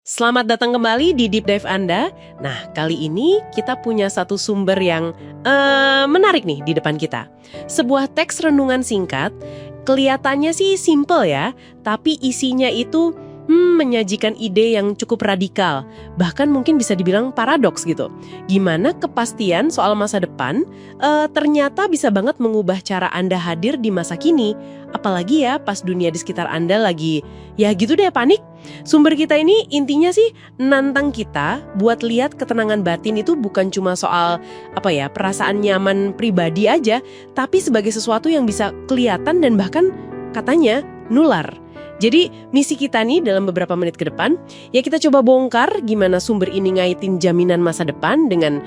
Selamat datang kembali di Deep Dive Anda. Nah, kali ini kita punya satu sumber yang menarik nih di depan kita. Sebuah teks renungan singkat, kelihatannya sih simple ya, tapi isinya itu menyajikan ide yang cukup radikal. Bahkan mungkin bisa dibilang paradoks gitu. Gimana kepastian soal masa depan ternyata bisa banget mengubah cara Anda hadir di masa kini. Apalagi ya pas dunia di sekitar Anda lagi, ya gitu deh panik. Sumber kita ini intinya sih nantang kita buat lihat ketenangan batin itu bukan cuma soal perasaan nyaman pribadi aja, tapi sebagai sesuatu yang bisa kelihatan dan bahkan katanya nular. Jadi misi kita nih dalam beberapa menit ke depan, ya kita coba bongkar gimana sumber ini ngaitin jaminan masa depan dengan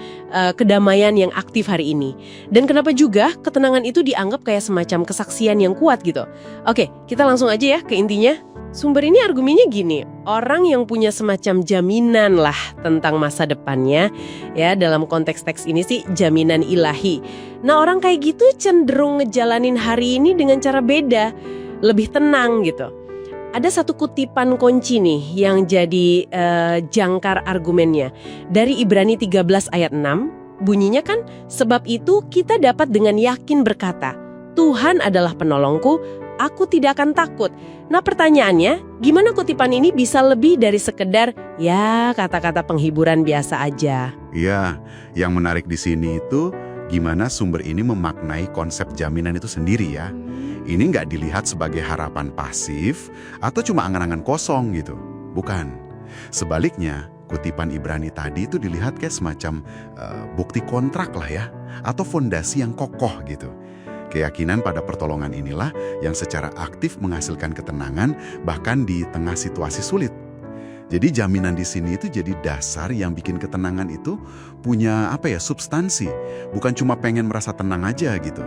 kedamaian yang aktif hari ini. Dan kenapa juga ketenangan itu dianggap kayak semacam kesaksian yang kuat gitu. Oke, kita langsung aja ya ke intinya. Sumber ini argumennya gini, orang yang punya semacam jaminan lah tentang masa depannya, ya dalam konteks teks ini sih jaminan ilahi. Nah orang kayak gitu cenderung ngejalanin hari ini dengan cara beda, lebih tenang gitu. Ada satu kutipan kunci nih yang jadi jangkar argumennya. Dari Ibrani 13 ayat 6, bunyinya kan, sebab itu kita dapat dengan yakin berkata, Tuhan adalah penolongku, aku tidak akan takut. Nah pertanyaannya, gimana kutipan ini bisa lebih dari sekedar ya kata-kata penghiburan biasa aja? Iya, yang menarik di sini itu gimana sumber ini memaknai konsep jaminan itu sendiri ya. Ini nggak dilihat sebagai harapan pasif atau cuma angan-angan kosong gitu. Bukan. Sebaliknya, kutipan Ibrani tadi itu dilihat kayak semacam bukti kontrak lah ya, atau fondasi yang kokoh gitu. Keyakinan pada pertolongan inilah yang secara aktif menghasilkan ketenangan bahkan di tengah situasi sulit. Jadi jaminan di sini itu jadi dasar yang bikin ketenangan itu punya substansi. Bukan cuma pengen merasa tenang aja gitu.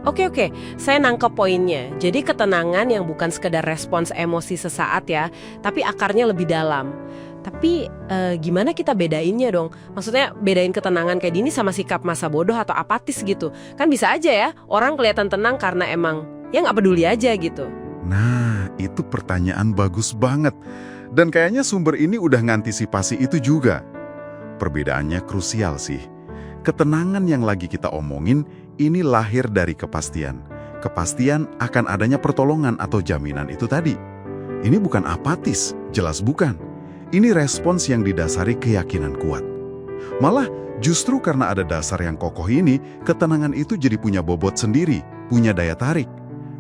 Oke. Saya nangkep poinnya. Jadi ketenangan yang bukan sekedar respons emosi sesaat ya, tapi akarnya lebih dalam. Tapi gimana kita bedainnya dong? Maksudnya bedain ketenangan kayak gini sama sikap masa bodoh atau apatis gitu. Kan bisa aja ya, orang kelihatan tenang karena emang ya nggak peduli aja gitu. Nah, itu pertanyaan bagus banget. Dan kayaknya sumber ini udah ngantisipasi itu juga. Perbedaannya krusial sih. Ketenangan yang lagi kita omongin ini lahir dari kepastian. Kepastian akan adanya pertolongan atau jaminan itu tadi. Ini bukan apatis, jelas bukan. Ini respons yang didasari keyakinan kuat. Malah justru karena ada dasar yang kokoh ini, ketenangan itu jadi punya bobot sendiri, punya daya tarik.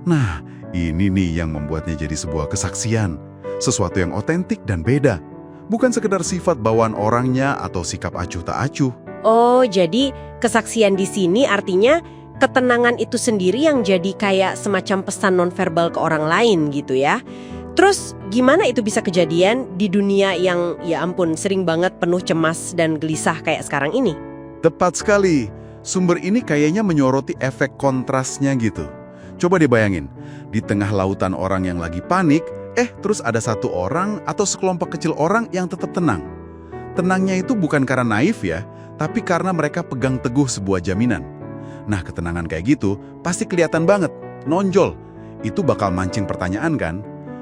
Nah, ini nih yang membuatnya jadi sebuah kesaksian. Sesuatu yang otentik dan beda. Bukan sekedar sifat bawaan orangnya atau sikap acuh tak acuh. Oh, jadi kesaksian di sini artinya ketenangan itu sendiri yang jadi kayak semacam pesan nonverbal ke orang lain gitu ya. Terus gimana itu bisa kejadian di dunia yang ya ampun sering banget penuh cemas dan gelisah kayak sekarang ini? Tepat sekali. Sumber ini kayaknya menyoroti efek kontrasnya gitu. Coba dibayangin, di tengah lautan orang yang lagi panik, terus ada satu orang atau sekelompok kecil orang yang tetap tenang. Tenangnya itu bukan karena naif ya, tapi karena mereka pegang teguh sebuah jaminan. Nah, ketenangan kayak gitu pasti kelihatan banget, nonjol. Itu bakal mancing pertanyaan kan?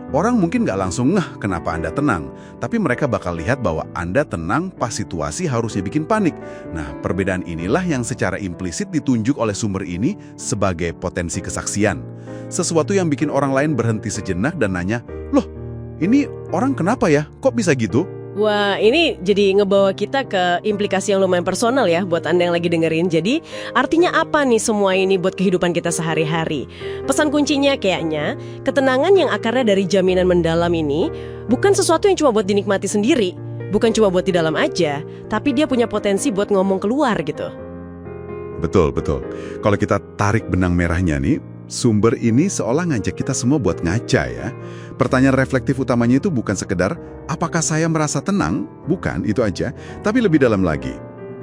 Orang mungkin nggak langsung ngeh kenapa Anda tenang, tapi mereka bakal lihat bahwa Anda tenang pas situasi harusnya bikin panik. Nah, perbedaan inilah yang secara implisit ditunjuk oleh sumber ini sebagai potensi kesaksian. Sesuatu yang bikin orang lain berhenti sejenak dan nanya, loh, ini orang kenapa ya? Kok bisa gitu? Wah, ini jadi ngebawa kita ke implikasi yang lumayan personal ya buat Anda yang lagi dengerin. Jadi, artinya apa nih semua ini buat kehidupan kita sehari-hari? Pesan kuncinya kayaknya, ketenangan yang akarnya dari jaminan mendalam ini bukan sesuatu yang cuma buat dinikmati sendiri, bukan cuma buat di dalam aja, tapi dia punya potensi buat ngomong keluar gitu. Betul. Kalau kita tarik benang merahnya nih, sumber ini seolah ngajak kita semua buat ngaca ya. Pertanyaan reflektif utamanya itu bukan sekedar, apakah saya merasa tenang? Bukan, itu aja. Tapi lebih dalam lagi.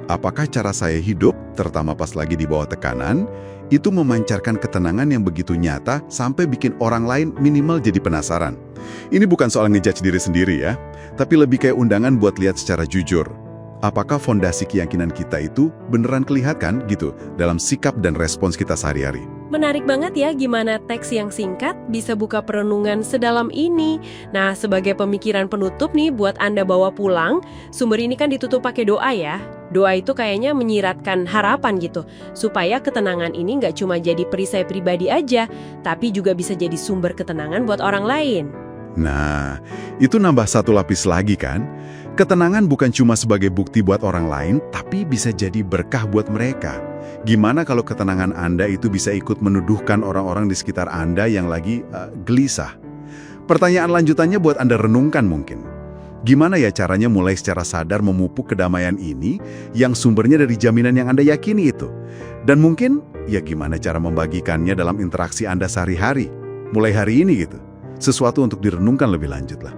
Apakah cara saya hidup, terutama pas lagi di bawah tekanan, itu memancarkan ketenangan yang begitu nyata sampai bikin orang lain minimal jadi penasaran. Ini bukan soal ngejudge diri sendiri ya, tapi lebih kayak undangan buat lihat secara jujur. Apakah fondasi keyakinan kita itu beneran kelihatan gitu dalam sikap dan respons kita sehari-hari? Menarik banget ya gimana teks yang singkat bisa buka perenungan sedalam ini. Nah, sebagai pemikiran penutup nih buat Anda bawa pulang, sumber ini kan ditutup pakai doa ya. Doa itu kayaknya menyiratkan harapan gitu, supaya ketenangan ini nggak cuma jadi perisai pribadi aja, tapi juga bisa jadi sumber ketenangan buat orang lain. Nah, itu nambah satu lapis lagi kan? Ketenangan bukan cuma sebagai bukti buat orang lain, tapi bisa jadi berkah buat mereka. Gimana kalau ketenangan Anda itu bisa ikut menuduhkan orang-orang di sekitar Anda yang lagi gelisah? Pertanyaan lanjutannya buat Anda renungkan mungkin. Gimana ya caranya mulai secara sadar memupuk kedamaian ini yang sumbernya dari jaminan yang Anda yakini itu? Dan mungkin, ya gimana cara membagikannya dalam interaksi Anda sehari-hari? Mulai hari ini gitu. Sesuatu untuk direnungkan lebih lanjut lah.